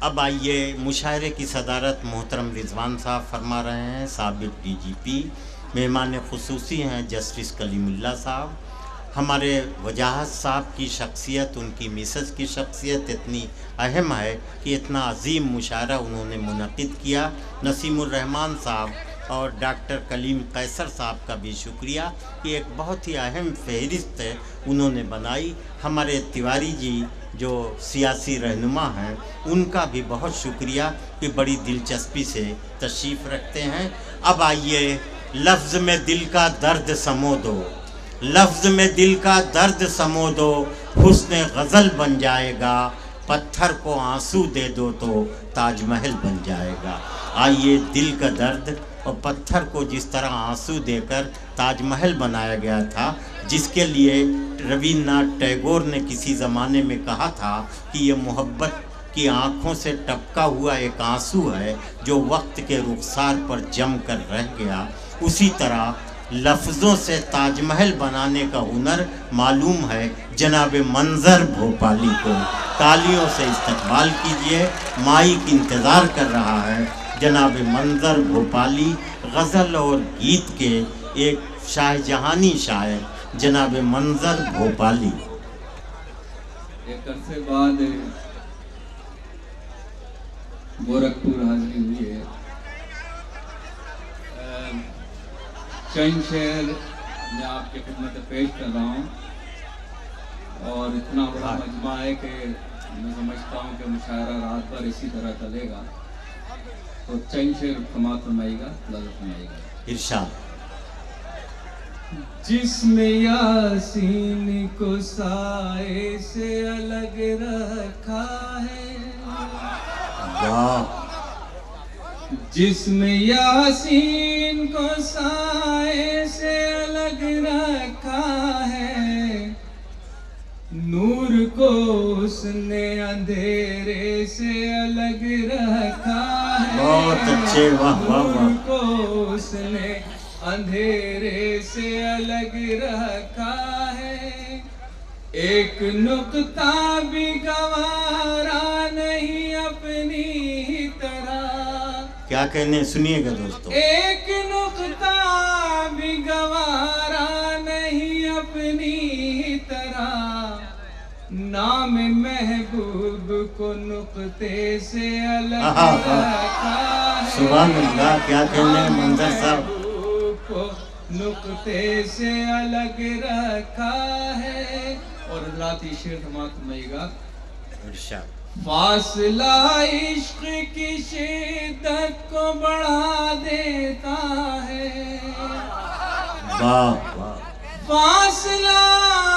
اب آئیے مشاعرے کی صدارت محترم رضوان صاحب فرما رہے ہیں، سابق ڈی جی پی۔ مہمان خصوصی ہیں جسٹس کلیم اللہ صاحب۔ ہمارے وجاہت صاحب کی شخصیت، ان کی میسز کی شخصیت اتنی اہم ہے کہ اتنا عظیم مشاعرہ انہوں نے منعقد کیا۔ نسیم الرحمن صاحب اور ڈاکٹر کلیم قیصر صاحب کا بھی شکریہ کہ ایک بہت ہی اہم فہرست انہوں نے بنائی۔ ہمارے تیواری جی جو سیاسی رہنما ہیں، ان کا بھی بہت شکریہ کہ بڑی دلچسپی سے تشریف رکھتے ہیں۔ اب آئیے، لفظ میں دل کا درد سمو دو، لفظ میں دل کا درد سمو دو، حسن غزل بن جائے گا، پتھر کو آنسو دے دو تو تاج محل بن جائے گا۔ آئیے، دل کا درد اور پتھر کو جس طرح آنسو دے کر تاج محل بنایا گیا تھا، جس کے لیے رابندر ناتھ ٹیگور نے کسی زمانے میں کہا تھا کہ یہ محبت کی آنکھوں سے ٹپکا ہوا ایک آنسو ہے جو وقت کے رخسار پر جم کر رہ گیا، اسی طرح لفظوں سے تاج محل بنانے کا ہنر معلوم ہے جناب منظر بھوپالی کو۔ تالیوں سے استقبال کیجئے، مائک انتظار کر رہا ہے۔ جناب منظر بھوپالی غزل اور گیت کے ایک شاہ جہانی شاعر جناب منظر بھوپالی۔ ایک عرصے بعد گورکھپور حاضری ہوئی ہے۔ چند شعر میں آپ کی خدمت پیش کر رہا ہوں، اور اتنا بڑا مجمع ہے کہ میں سمجھتا ہوں کہ مشاعرہ رات بھر اسی طرح چلے گا، تو چند شعر سماعت فرمائیے گا، لذت فرمائیے گا۔ ارشاد۔ جسم یاسین کو سائے سے الگ رکھا ہے، جسم یاسین کو سائے سے الگ رکھا ہے، نور کو اس نے اندھیرے سے الگ رکھا ہے، بہت اچھے، واہ واہ واہ۔ نور کو اس نے اندھیرے سے الگ رکھا ہے، ایک نقطہ بھی گوارا نہیں اپنی ہی طرح۔ کیا کہنے، سنیے گا دوستو۔ ایک نقطہ بھی گوارا نہیں اپنی ہی طرح، نام محبوب کو نقطے سے الگ رکھا ہے، سبحان اللہ، کیا کہنے منظر صاحب۔ کو نقطے سے الگ رکھا ہے۔ اور حضراتی شعر سماعت فرمائیے گا۔ ارشاد۔ فاصلہ عشق کی شدت کو بڑھا دیتا ہے، واہ واہ۔ فاصلہ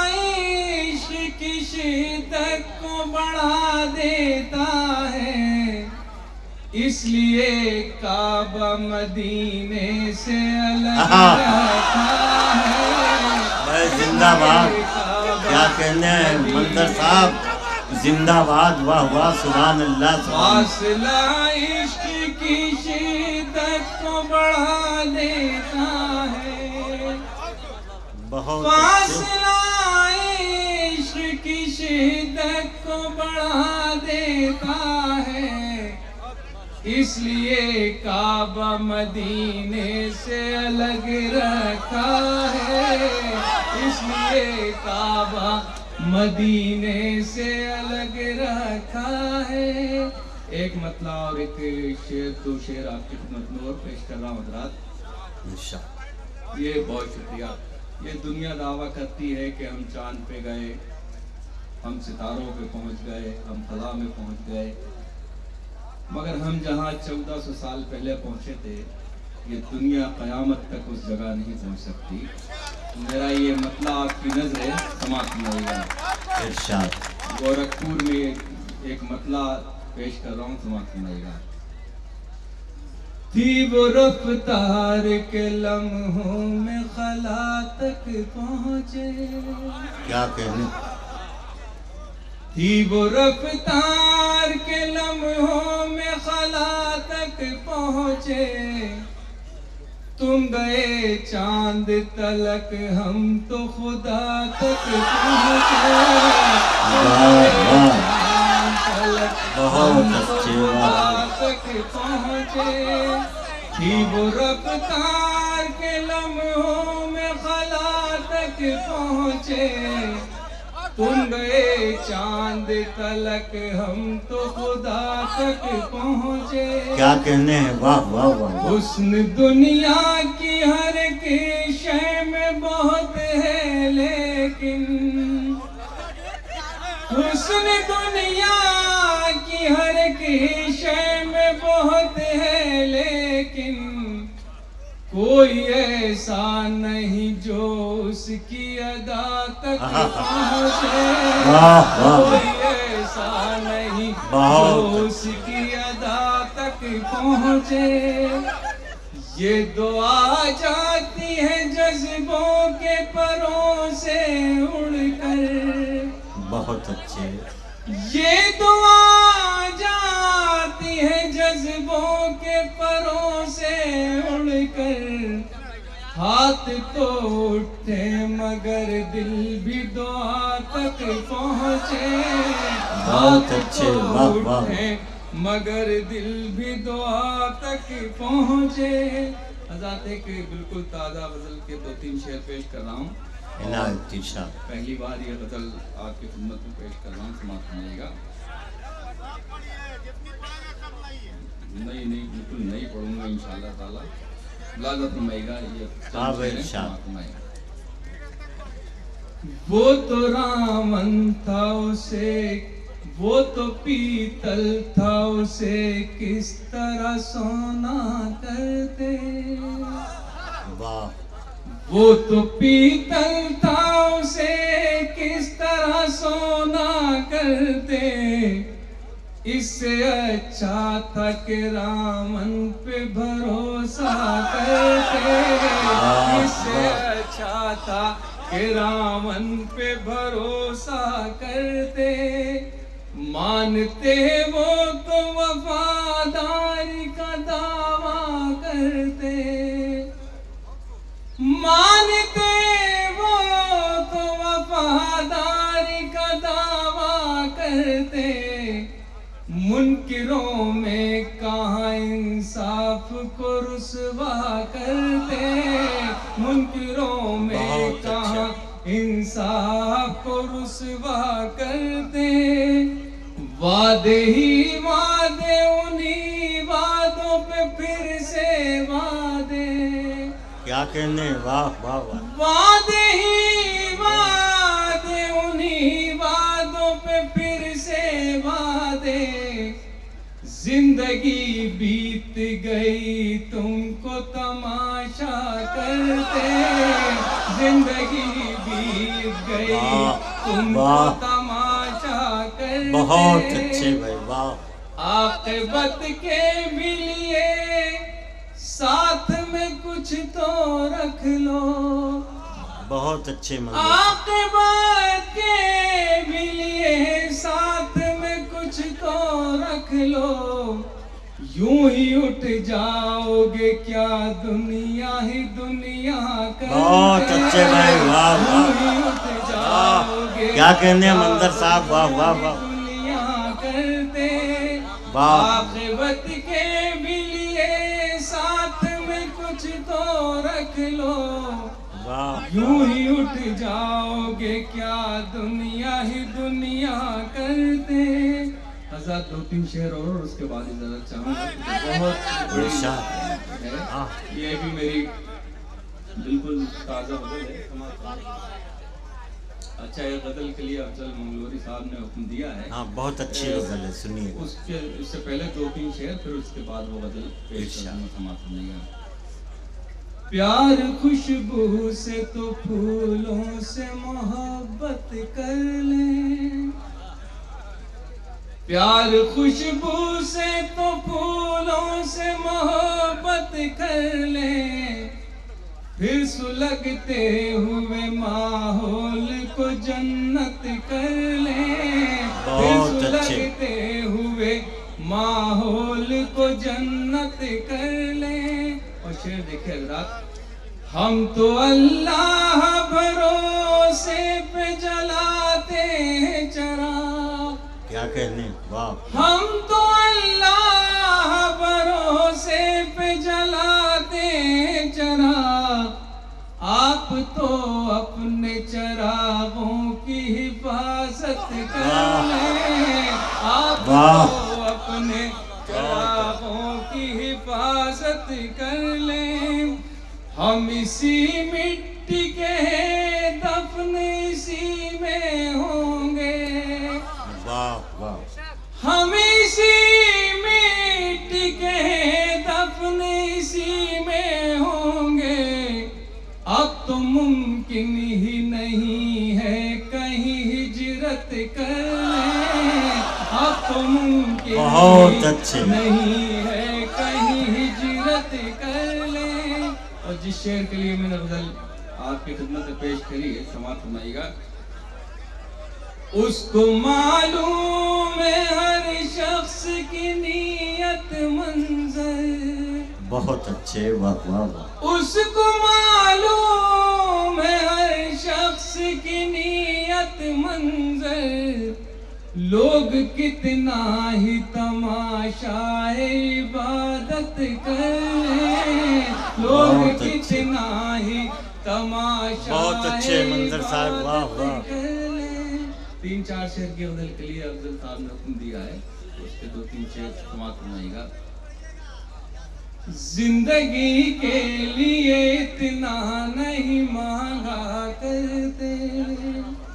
عشق کی شدت کو بڑھا دیتا ہے، اس لیے کعبہ مدینے سے الگ رکھا ہے۔ زندہ باد، کیا کہنے ہیں منظر صاحب، زندہ باد، واہ واہ، سبحان اللہ۔ فاصلہ عشق کی شدت کو بڑھا دیتا ہے، بہت فاصلہ عشق کی شدت کو بڑھا دیتا ہے، اس لیے کعبہ مدینے سے الگ رکھا ہے، اس لیے کعبہ مدینے سے الگ رکھا ہے۔ ایک مطلع اور ایک شعر، دو شعر آپ کی خدمت میں اور پیش کر رہا ہوں حضرات۔ یہ بہت شکریہ۔ یہ دنیا دعویٰ کرتی ہے کہ ہم چاند پہ گئے، ہم ستاروں پہ پہنچ گئے، ہم فضا میں پہنچ گئے، مگر ہم جہاں 1400 سال پہلے پہنچے تھے، یہ دنیا قیامت تک اس جگہ نہیں پہنچ سکتی۔ میرا یہ مطلع آپ کی نظر سماعت فرمائیے گا۔ ارشاد۔ گورکھپور میں ایک مطلع پیش کر رہا ہوں، سماعت فرمائیے گا۔ تھی وہ رفتار کے لمحوں میں خلا تک پہنچے، کیا کہنے، تھی وہ رفتار کے لمحوں میں خلا تک پہنچے، تم گئے چاند تلک ہم تو خدا تک پہنچے، تم گئے چاند تلک بہت اچھے، خدا تک پہنچے، تھی وہ رفتار کے لمحوں میں خلا تک پہنچے، تم گئے چاند تلک ہم تو خدا تک پہنچے۔ کیا کہنے ہیں، واہ واہ واہ۔ حسن دنیا کی ہر ایک شے میں بہت ہے لیکن، حسن دنیا کی ہر ایک شے میں بہت ہے لیکن، کوئی ایسا نہیں جو اس کی ادا تک پہنچے، کوئی ایسا نہیں جو اس کی ادا تک پہنچے۔ یہ دعا جاتی ہے جذبوں کے پروں سے اڑ کر، بہت اچھے، یہ دعا جاتی ہے جذبوں کے پروں سے اڑ کر، ہاتھ تو اٹھے مگر دل بھی دعا تک پہنچے، بہت اچھے، واہ واہ۔ اٹھے مگر دل بھی دعا تک پہنچے۔ حضرات ایک بالکل تازہ غزل کے 2-3 شعر پیش کر رہا ہوں، عنایت ارشاد۔ پہلی بار یہ غزل آپ کی خدمت میں پیش کر رہا ہوں، سماعت فرمائیے گا۔ نہیں بالکل نہیں پڑھوں گا انشاءاللہ تعالیٰ، ملاحظہ فرمائیے گا۔ یہ ارشاد۔ وہ تو رامن تھا اسے، وہ تو پیتل تھا اسے کس طرح سونا کرتے، واہ، وہ تو پیتل تھا اسے کس طرح سونا کرتے، اس سے اچھا تھا کہ رامن پہ بھروسہ کرتے، اس سے اچھا تھا کہ رامن پہ بھروسہ کرتے، مانتے وہ تو وفاداری کا دعویٰ کرتے، مانتے وہ تو وفاداری کا دعویٰ کرتے، منکروں میں کہاں انصاف کو رسوا کرتے، منکروں میں کہاں انصاف کو رسوا کرتے، وعدے ہی وعدے انہی وعدوں پہ پھر سے وعدے، کیا کہنے، واہ واہ واہ۔ وعدے ہی وعدے انہی وعدوں پہ پھر سے وعدے، زندگی بیت گئی تم کو تماشا کرتے، زندگی بیت گئی تم کو تماشا کرتے، بہت اچھے بھائی، واہ۔ عاقبت کے بھی لیے ساتھ میں کچھ تو رکھ لو، بہت اچھے منظر۔ عاقبت کے بھی لیے ساتھ میں کچھ تو رکھ لو، یوں ہی اٹھ جاؤ گے کیا دنیا ہی دنیا کرتے، بہت اچھے بھائی، واہ یوں واہ ہی اٹھ جاؤ گے کیا کہنے ہیں منظر صاحب، واہ واہ واہ دنیا کرتے، واہ۔ عاقبت کے بھی لیے ساتھ میں کچھ تو رکھ لو، واہ، یوں ہی اٹھ جاؤ گے کیا دنیا ہی دنیا کرتے۔ حضرات 2-3 شعر اور اس کے بعد اجازت چاہوں گا، بہت بڑی ارشاد۔ ہے، یہ بھی میری بالکل تازہ غزل ہے۔ اچھا، یہ غزل کے لیے افضل منگلوری صاحب نے حکم دیا ہے، ہاں بہت اچھی غزل ہے، سنیے۔ اس سے پہلے 2-3 شعر، پھر اس کے بعد وہ غزل پیش کروں گا، سماعت فرمائیے گا۔ پیار خوشبو سے تو پھولوں سے محبت کر لیں، پیار خوشبو سے تو پھولوں سے محبت کر لیں، پھر سلگتے ہوئے ماحول کو جنت کر لیں، پھر سلگتے ہوئے ماحول کو جنت کر لیں۔ اور شعر دیکھیں حضرات، ہم تو اللہ بھروسے پہ جلاتے ہیں چراغ، क्या कहने, वाह। हम तो अल्लाह भरोसे पे जलाते चराग, आप तो अपने चरागों की हिफाजत कर लें, आप तो अपने चरागों की हिफाजत कर लें। हम इसी मिट्टी के दफन इसी में होंगे, वाह वाह। हम इसी मिट्टी के दफन इसी में होंगे। अब तो मुमकिन ही नहीं है कहीं हिजरत कर लें, अब तो मुमकिन बहुत अच्छे नहीं है कहीं हिजरत कर लें। और जिस शेर के लिए मैंने गजल आपकी खिदमत में पेश करी है, समाप्त फरमाइएगा। उसको मालूम है हर शख्स की नीयत मंजर, बहुत अच्छे, वाह वाह वाह। उसको मालूम है हर शख्स की नीयत मंजर। लोग कितना ही तमाशाए इबादत करें, लोग कितना ही तमाशा बहुत अच्छे मंजर साहब, वाह वाह। 3-4 शेर की गजल के लिए अफजल साहब ने हुक्म दिया है, उसके 2-3 शेर समाप्त करवाइएगा। जिंदगी के लिए इतना नहीं मांगा करते,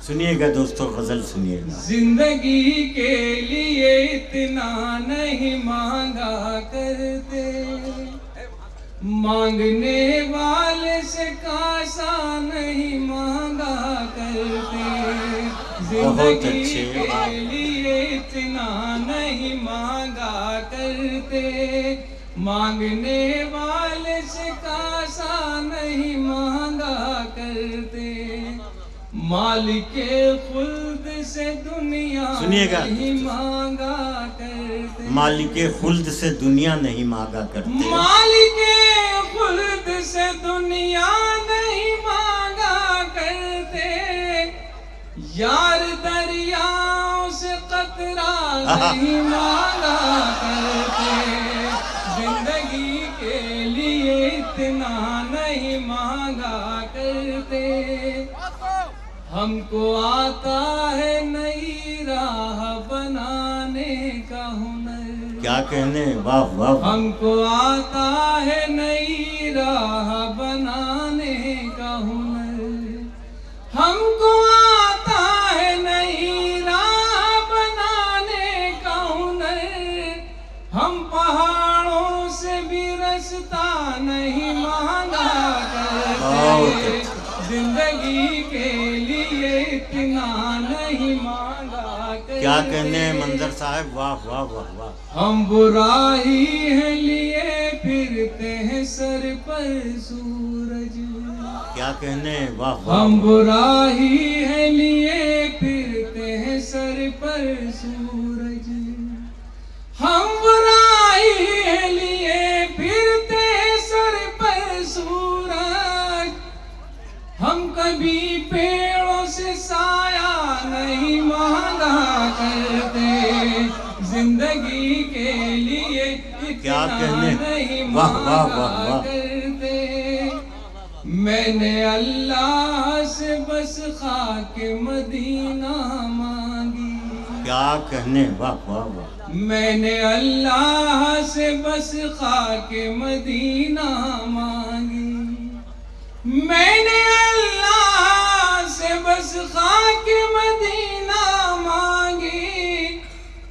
सुनिएगा दोस्तों, गजल सुनिएगा। जिंदगी के लिए इतना नहीं मांगा करते, मांगने वाले से कासा नहीं मांगा करते। जिंदगी के लिए इतना नहीं मांगा करते, मांगने वाले से कासा नहीं मांगा करते। मालिके खुल्द से दुनिया नहीं मांगा करते, मालिके खुल्द से दुनिया नहीं मांगा करते, मालिके खुल्द से दुनिया नहीं मांगा करते। यार दरियाओं से कतरा नहीं मांगा करते, जिंदगी के लिए इतना नहीं मांगा करते। हमको आता है नई राह बनाने का हुनर, क्या कहने, वाह वाह। हमको आता है नई राह बनाने का हुनर, हमको आता है नई राह बनाने का हुनर। हम पहाड़ों से भी रास्ता नहीं मांगा करते, जिंदगी के लिए इतना नहीं मांगा करते। क्या कहने मंजर साहब, वाह वाह वाह वाह। हम बुराई है लिए फिरते हैं सर पर सूरज, क्या कहने, वाह वाह। हम बुराई है लिए फिरते हैं सर पर सूरज, हम बुराई है लिए फिरते हैं सर पर सूरज। हम कभी पेड़ों से साया नहीं मांगा करते, जिंदगी के लिए क्या इतना कहने, नहीं वाह वाह मांगा वाह वाह। करते। मैंने अल्लाह से बस खाके मदीना मांगी, क्या कहने, वाह वाह वाह। मैंने अल्लाह से बस खाके मदीना मांगी, मैंने अल्लाह से बस खाके मदीना मांगी।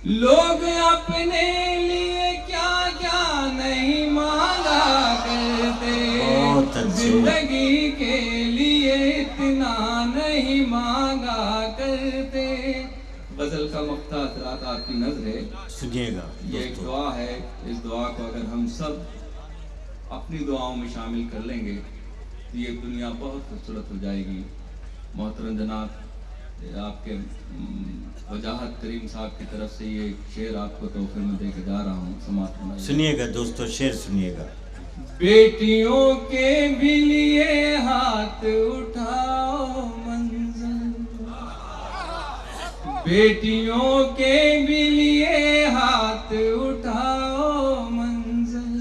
लोग अपने लिए क्या क्या नहीं मांगा करते, जिंदगी के लिए इतना नहीं मांगा करते। गजल का मक्ता असरात आपकी नजर है, सुनिएगा। ये एक दुआ है, इस दुआ को अगर हम सब अपनी दुआओं में शामिल कर लेंगे तो ये दुनिया बहुत खूबसूरत हो जाएगी। मोहतरम जनाब, आपके वजाहत करीम साहब की तरफ से ये शेर आपको तोहफे में दे के जा रहा हूँ, समाप्त होना। सुनिएगा दोस्तों, शेर सुनिएगा। बेटियों के भी लिए हाथ उठाओ मंजर, बेटियों के भी लिए हाथ उठाओ मंजिल,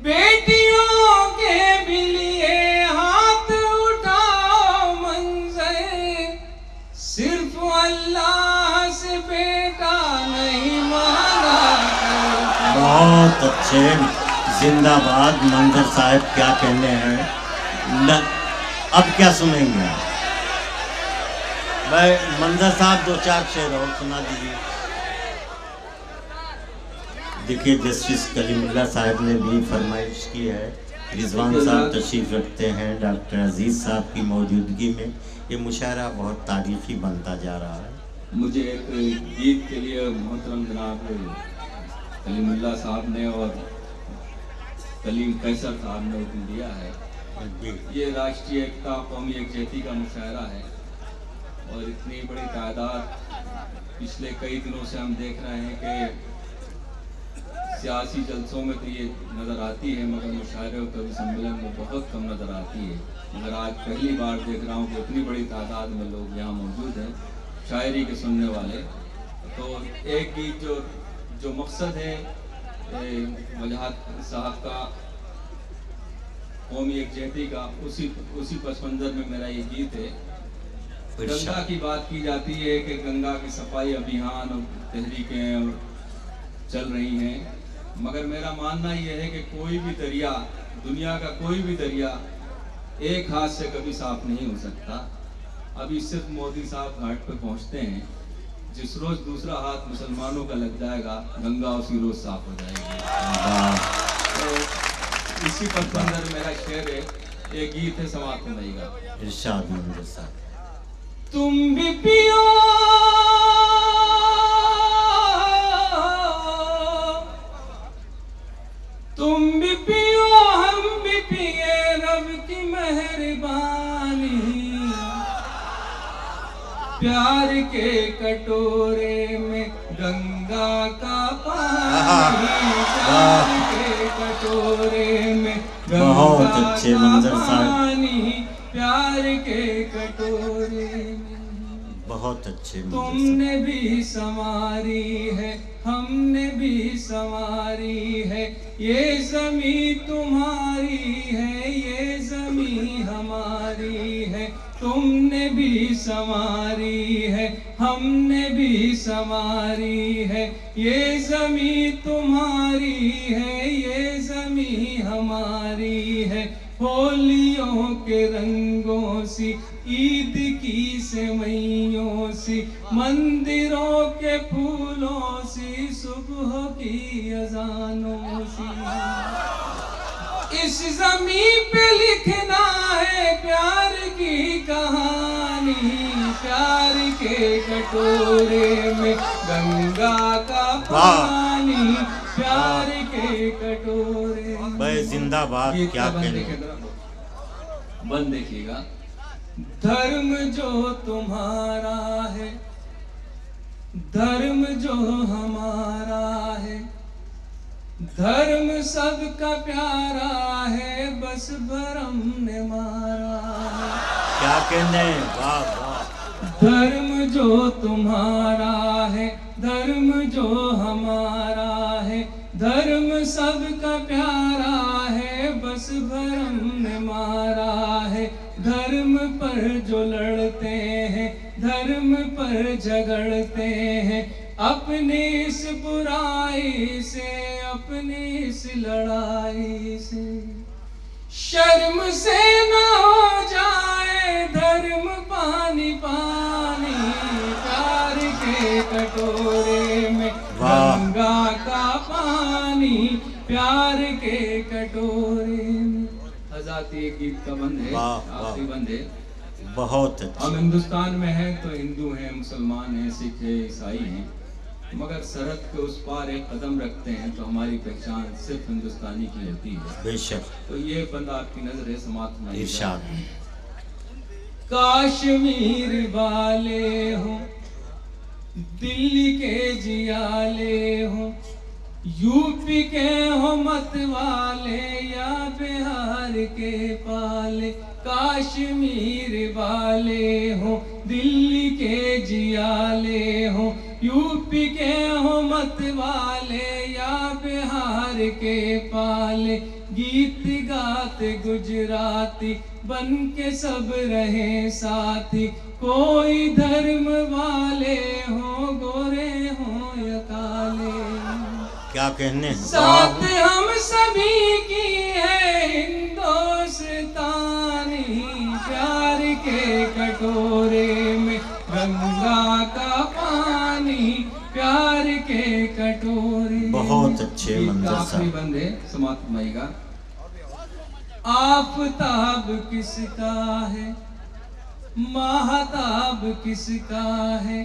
बेटियों के भी लिए हाथ उठाओ मंजिल, सिर्फ अल्लाह से बेटा नहीं मांगा करता। बहुत अच्छे, जिंदाबाद। मंजर साहब क्या कहने हैं न, अब क्या सुनेंगे भाई? मंजर साहब दो चार शेर और सुना दीजिए। देखिए जस्टिस कलीमुल्लाह साहब ने भी फरमाइश की है, रिजवान साहब तशरीफ रखते हैं डॉक्टर अजीज साहब की मौजूदगी में। ये मुशायरा बहुत तारीखी बनता जा रहा है। मुझे एक गीत के लिए मोहतरम जनाब कलीमुल्लाह साहब ने और कलीम कैसर साहब ने हुक्म दिया है। ये राष्ट्रीय एकता कौमी यकजहती का मुशायरा है और इतनी बड़ी तादाद पिछले कई दिनों से हम देख रहे हैं कि सियासी जलसों में तो ये नज़र आती है, मगर मुशायरे और कवि सम्मेलन में बहुत कम नज़र आती है। मगर आज पहली बार देख रहा हूँ कि इतनी बड़ी तादाद में लोग यहाँ मौजूद हैं शायरी के सुनने वाले। तो एक गीत जो मकसद है वजाहत साहब का कौमी यकजहती का, उसी पस मंज़र में मेरा ये गीत है। गंगा की बात की जाती है कि गंगा की सफाई अभियान और तहरीकें चल रही हैं, मगर मेरा मानना यह है कि कोई भी दरिया, दुनिया का कोई भी दरिया एक हाथ से कभी साफ नहीं हो सकता। अभी सिर्फ मोदी साहब घाट पर पहुंचते हैं, जिस रोज दूसरा हाथ मुसलमानों का लग जाएगा गंगा उसी रोज साफ हो जाएगी। तो इसी पर अंदर मेरा शेर है, ये गीत है, समाप्त होगा। इरशाद मंजर साहब। तुम भी पियो तुम भी पियो हम भी पिए, रब की मेहरबानी, प्यार के कटोरे में गंगा का पानी, प्यार के कटोरे में गंगा का पानी, प्यार के कटोरे में। बहुत अच्छे। तुमने भी संवारी है, हमने भी संवारी है, ये ज़मीं तुम्हारी है, ये ज़मीं हमारी है। तुमने भी संवारी है, हमने भी संवारी है, ये ज़मीं तुम्हारी है, ये ज़मीं हमारी है। होलियों के रंगों सी, ईद की सेवइयों सी, मंदिरों के फूलों सी, सुबह की अजानों सी, इस ज़मीं पे लिखना है प्यार की कहानी, प्यार के कटोरे में गंगा का पानी, प्यार के कटोरे में। जिंदाबाद। क्या बंद देखिएगा। धर्म जो तुम्हारा है, धर्म जो हमारा है, धर्म सबका प्यारा है, बस भरम ने मारा है। क्या कहने? वाह वाह। धर्म जो तुम्हारा है, धर्म जो हमारा है, धर्म सबका प्यारा है, बस भरम ने मारा है। धर्म पर जो लड़ते हैं, धर्म पर झगड़ते हैं, अपनी इस बुराई से, अपनी इस लड़ाई से, शर्म से न हो जाए धर्म पानी पानी, प्यार के कटोरे में गंगा का पानी, प्यार के कटोरे में। आजादी एक गीत का बंद है, आखिरी बंद है। बहुत अच्छा। हम हिंदुस्तान में हैं तो हिंदू हैं, मुसलमान हैं, सिख हैं, ईसाई हैं, मगर सरहद के उस पार एक कदम रखते हैं तो हमारी पहचान सिर्फ हिंदुस्तानी की होती है। बेशक। तो ये बंदा आपकी नजर है, समाप्त नहीं। इरशाद। कश्मीर वाले हो, दिल्ली के जियाले हो, यूपी के हो मत वाले, या बिहार के पाले, कश्मीर वाले हो, दिल्ली के जियाले हो, यूपी के हो मत वाले, या बिहार के पाले, गीत गाते गुजराती बन के सब रहे साथी। कोई धर्म वाले हो, गोरे हो या काले, क्या कहने हैं। साथ हम सभी की है हिंदुस्तानी, प्यार के कटोरे में गंगा का पानी, प्यार के कटोरे। बहुत अच्छे मंदिर आखिरी साहब। बंदे समाप्त माएगा। आफताब किसका है, महताब किसका है,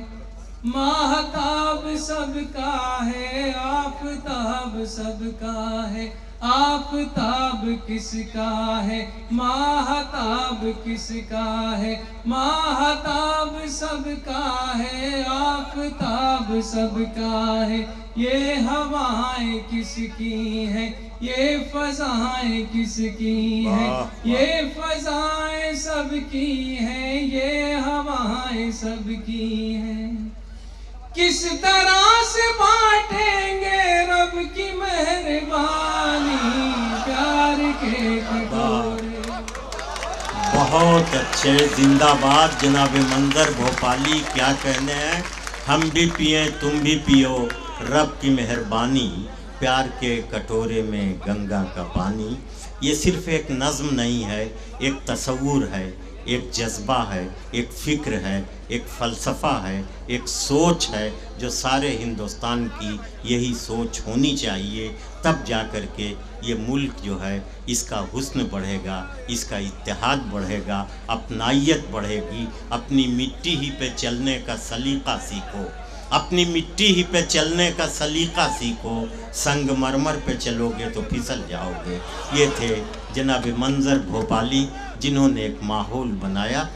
महताब सबका है, आफताब सबका है। आफताब किसका है, महताब किसका है, महताब सबका है, आफताब सबका है। ये हवाएं किसकी हैं, ये फजाएं किसकी हैं, ये फजाएं सबकी हैं, ये हवाएं सबकी हैं। किस तरह से बांटेंगे रब की मेहरबानी, प्यार के कटोरे। बहुत अच्छे, जिंदाबाद जनाब मंजर भोपाली। क्या कहने हैं। हम भी पिए तुम भी पियो, रब की मेहरबानी, प्यार के कटोरे में गंगा का पानी। ये सिर्फ एक नज़्म नहीं है, एक तसव्वुर है, एक जज्बा है, एक फ़िक्र है, एक फ़लसफ़ा है, एक सोच है, जो सारे हिंदुस्तान की यही सोच होनी चाहिए। तब जा कर के ये मुल्क जो है इसका हुस्न बढ़ेगा, इसका इत्तेहाद बढ़ेगा, अपनाइयत बढ़ेगी। अपनी मिट्टी ही पे चलने का सलीक़ा सीखो, अपनी मिट्टी ही पे चलने का सलीक़ा सीखो। संगमरमर पे चलोगे तो फिसल जाओगे। ये थे जनाब मंजर भोपाली, जिन्होंने एक माहौल बनाया।